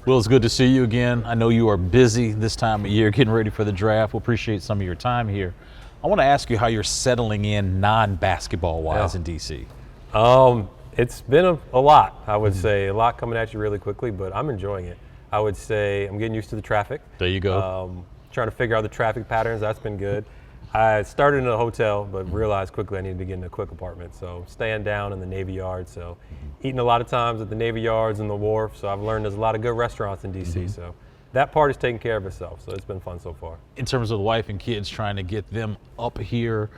Well, it's good to see you again. I know you are busy this time of year getting ready for the draft. We'll appreciate some of your time here. I want to ask you how you're settling in non-basketball wise in DC. It's been a lot, I would say. A lot coming at you really quickly, but I'm enjoying it. I would say I'm getting used to the traffic. There you go. Trying to figure out the traffic patterns, that's been good. I started in a hotel, but realized quickly I needed to get in a quick apartment. So staying down in the Navy Yard. So eating a lot of times at the Navy Yards and the Wharf. So I've learned there's a lot of good restaurants in DC. So that part is taking care of itself. So it's been fun so far. In terms of the wife and kids, trying to get them up here,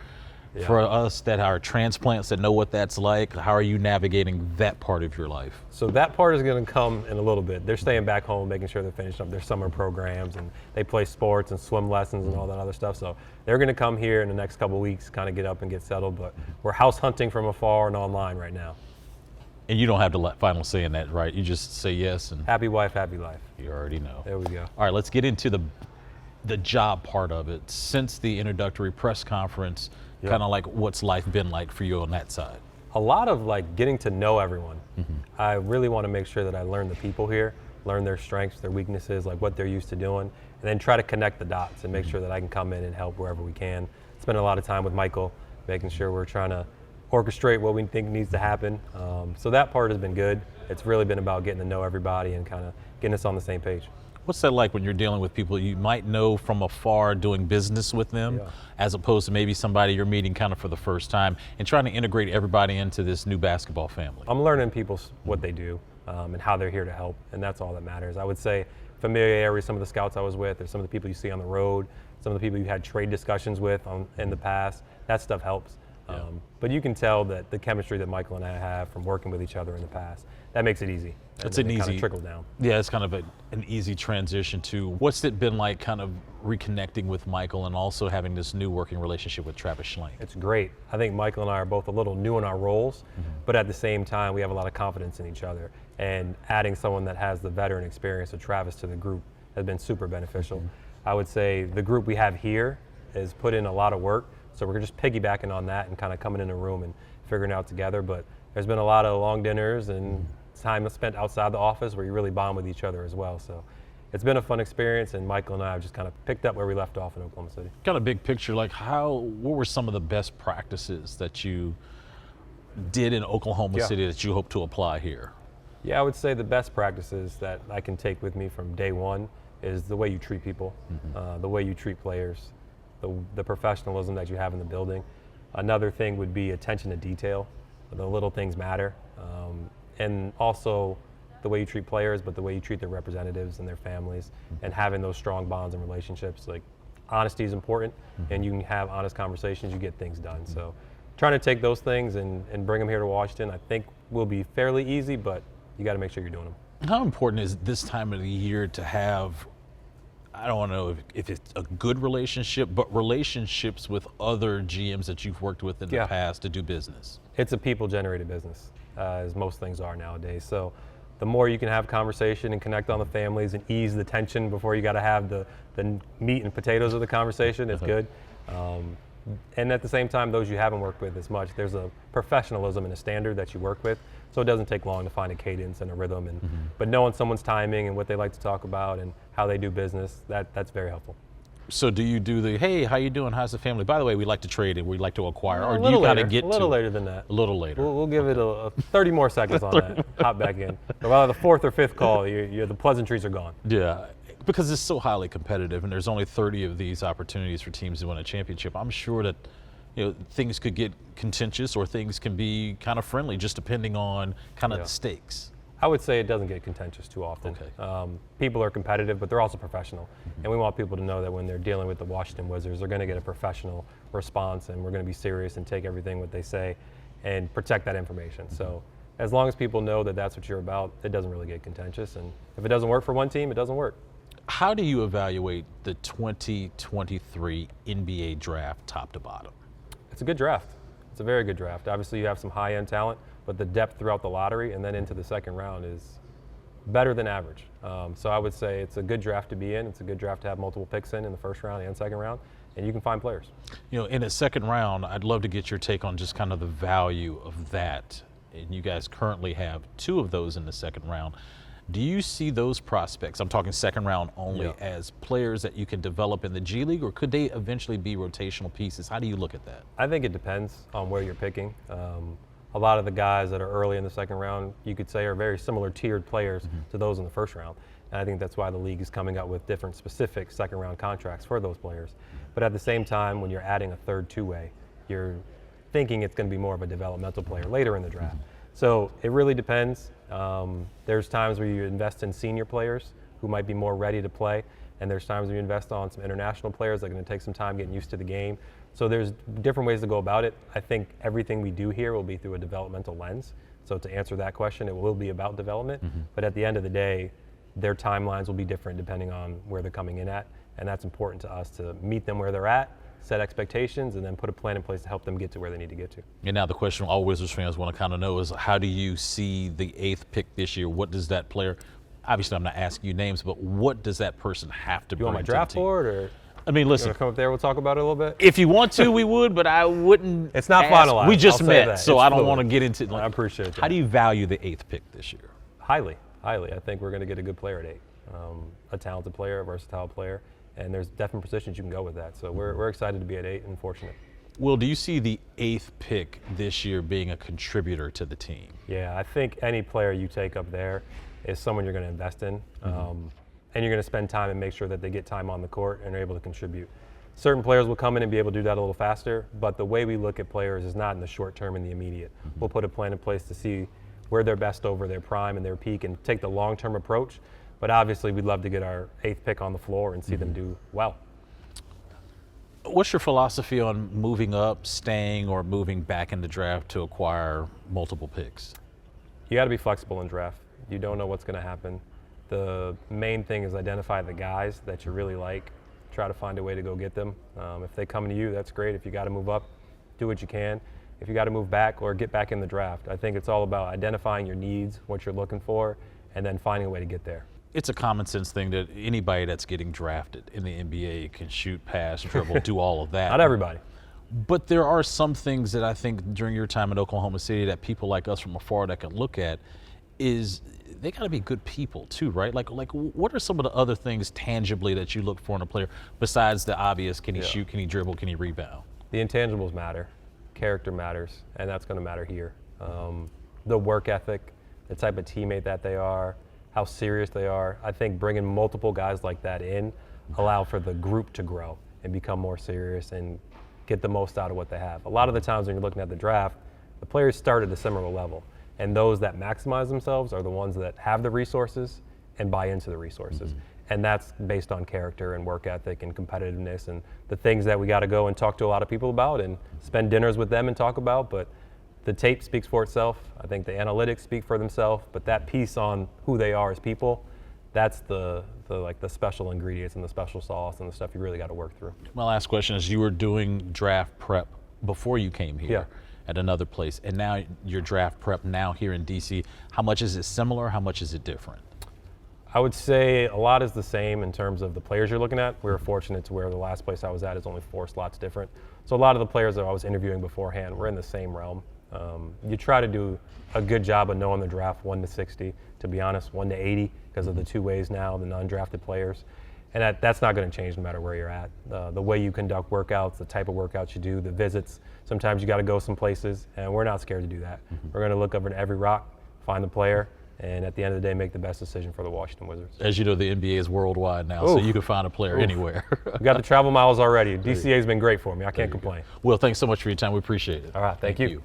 for us that are transplants that know what that's like, how are you navigating that part of your life? So that part is going to come in a little bit. They're staying back home, making sure they're finishing up their summer programs, and they play sports and swim lessons and all that other stuff. So they're going to come here in the next couple of weeks, kind of get up and get settled. But we're house hunting from afar and online right now. And you don't have the final say in that, right? You just say yes and happy wife, happy life. You already know. There we go. All right, let's get into the job part of it. Since the introductory press conference, kind of like what's life been like for you on that side? A lot of like getting to know everyone. I really want to make sure that I learn the people here, learn their strengths, their weaknesses, like what they're used to doing, and then try to connect the dots and make sure that I can come in and help wherever we can. Spend a lot of time with Michael, making sure we're trying to orchestrate what we think needs to happen. So that part has been good. It's really been about getting to know everybody and kind of getting us on the same page. What's that like when you're dealing with people you might know from afar, doing business with them, as opposed to maybe somebody you're meeting kind of for the first time, and trying to integrate everybody into this new basketball family? I'm learning people what they do and how they're here to help, and that's all that matters. I would say familiarity with some of the scouts I was with, or some of the people you see on the road, some of the people you had trade discussions with in the past, that stuff helps. But you can tell that the chemistry that Michael and I have from working with each other in the past, that makes it easy. It's an easy kind of trickle down. Yeah, it's kind of an easy transition to what's it been like kind of reconnecting with Michael and also having this new working relationship with Travis Schlenk? It's great. I think Michael and I are both a little new in our roles, but at the same time, we have a lot of confidence in each other. And adding someone that has the veteran experience of Travis to the group has been super beneficial. I would say the group we have here has put in a lot of work. So we're just piggybacking on that and kind of coming in a room and figuring it out together. But there's been a lot of long dinners and time spent outside the office where you really bond with each other as well. So it's been a fun experience, and Michael and I have just kind of picked up where we left off in Oklahoma City. Kind of big picture, like what were some of the best practices that you did in Oklahoma City that you hope to apply here? Yeah, I would say the best practices that I can take with me from day one is the way you treat people, the way you treat players, the professionalism that you have in the building. Another thing would be attention to detail. The little things matter. And also the way you treat players, but the way you treat their representatives and their families, and having those strong bonds and relationships. Like, honesty is important, and you can have honest conversations, you get things done. So trying to take those things and bring them here to Washington, I think will be fairly easy, but you got to make sure you're doing them. How important is this time of the year to have, I don't know if it's a good relationship, but relationships with other GMs that you've worked with in the past to do business? It's a people-generated business, as most things are nowadays. So the more you can have conversation and connect on the families and ease the tension before you got to have the meat and potatoes of the conversation, it's good. And at the same time, those you haven't worked with as much, there's a professionalism and a standard that you work with, so it doesn't take long to find a cadence and a rhythm. And but knowing someone's timing and what they like to talk about and how they do business, that's very helpful. So do you do the, hey, how you doing? How's the family? By the way, we like to trade and we like to acquire. Or do you got to get a little later than that. A little later. We'll give it a 30 more seconds on that. Hop back in. About the fourth or fifth call, the pleasantries are gone. Yeah, because it's so highly competitive, and there's only 30 of these opportunities for teams to win a championship. I'm sure that things could get contentious or things can be kind of friendly, just depending on kind of the stakes. I would say it doesn't get contentious too often. People are competitive, but they're also professional. And we want people to know that when they're dealing with the Washington Wizards, they're going to get a professional response, and we're going to be serious and take everything what they say and protect that information. So as long as people know that that's what you're about, it doesn't really get contentious. And if it doesn't work for one team, it doesn't work. How do you evaluate the 2023 NBA draft top to bottom? It's a good draft. It's a very good draft. Obviously, you have some high-end talent, but the depth throughout the lottery and then into the second round is better than average. So I would say it's a good draft to be in. It's a good draft to have multiple picks in the first round and second round, and you can find players. In the second round, I'd love to get your take on just kind of the value of that. And you guys currently have 2 of those in the second round. Do you see those prospects, I'm talking second round only, as players that you can develop in the G League, or could they eventually be rotational pieces? How do you look at that? I think it depends on where you're picking. A lot of the guys that are early in the second round, you could say, are very similar tiered players to those in the first round. And I think that's why the league is coming up with different specific second round contracts for those players. But at the same time, when you're adding a third two-way, you're thinking it's going to be more of a developmental player later in the draft. So it really depends. There's times where you invest in senior players who might be more ready to play, and there's times where you invest on some international players that are going to take some time getting used to the game. So there's different ways to go about it. I think everything we do here will be through a developmental lens. So to answer that question, it will be about development. But at the end of the day, their timelines will be different depending on where they're coming in at, and that's important to us to meet them where they're at, set expectations, and then put a plan in place to help them get to where they need to get to. And now the question all Wizards fans want to kind of know is, how do you see the 8th pick this year? What does that player, obviously I'm not asking you names, but what does that person have to bring You want my to the draft team? board, or I mean, you listen, want to come up there, we'll talk about it a little bit? if you want to, we would, but I wouldn't. It's not ask. finalized. We just I'll say met, that. so It's I don't fluid. want to get into I appreciate that. How do you value the 8th pick this year? Highly. I think we're going to get a good player at 8. A talented player, a versatile player, and there's different positions you can go with that. So we're excited to be at 8 and fortunate. Will, do you see the 8th pick this year being a contributor to the team? Yeah, I think any player you take up there is someone you're going to invest in, and you're going to spend time and make sure that they get time on the court and are able to contribute. Certain players will come in and be able to do that a little faster, but the way we look at players is not in the short term and the immediate. We'll put a plan in place to see where they're best over their prime and their peak and take the long-term approach. But obviously, we'd love to get our 8th pick on the floor and see them do well. What's your philosophy on moving up, staying, or moving back in the draft to acquire multiple picks? You got to be flexible in draft. You don't know what's going to happen. The main thing is identify the guys that you really like. Try to find a way to go get them. If they come to you, that's great. If you got to move up, do what you can. If you got to move back or get back in the draft, I think it's all about identifying your needs, what you're looking for, and then finding a way to get there. It's a common sense thing that anybody that's getting drafted in the NBA can shoot, pass, dribble, do all of that. Not everybody. But there are some things that I think during your time in Oklahoma City that people like us from afar that can look at is they got to be good people too, right? Like what are some of the other things tangibly that you look for in a player besides the obvious? Can he shoot? Can he dribble? Can he rebound? The intangibles matter. Character matters, and that's going to matter here. The work ethic, the type of teammate that they are, how serious they are. I think bringing multiple guys like that in allow for the group to grow and become more serious and get the most out of what they have. A lot of the times when you're looking at the draft, the players start at a similar level, and those that maximize themselves are the ones that have the resources and buy into the resources. And that's based on character and work ethic and competitiveness and the things that we got to go and talk to a lot of people about and spend dinners with them and talk about. But the tape speaks for itself. I think the analytics speak for themselves. But that piece on who they are as people, that's the special ingredients and the special sauce and the stuff you really got to work through. My last question is, you were doing draft prep before you came here at another place, and now your draft prep now here in DC. How much is it similar? How much is it different? I would say a lot is the same in terms of the players you're looking at. We were fortunate to where the last place I was at is only 4 slots different. So a lot of the players that I was interviewing beforehand were in the same realm. You try to do a good job of knowing the draft 1 to 60, to be honest, 1 to 80 because of the 2 ways now, the non-drafted players. And that's not going to change no matter where you're at. The way you conduct workouts, the type of workouts you do, the visits, sometimes you got to go some places, and we're not scared to do that. We're going to look over every rock, find the player, and at the end of the day, make the best decision for the Washington Wizards. As you know, the NBA is worldwide now, so you can find a player anywhere. We got the travel miles already. DCA's been great for me. I can't complain. Well, thanks so much for your time. We appreciate it. All right, thank you.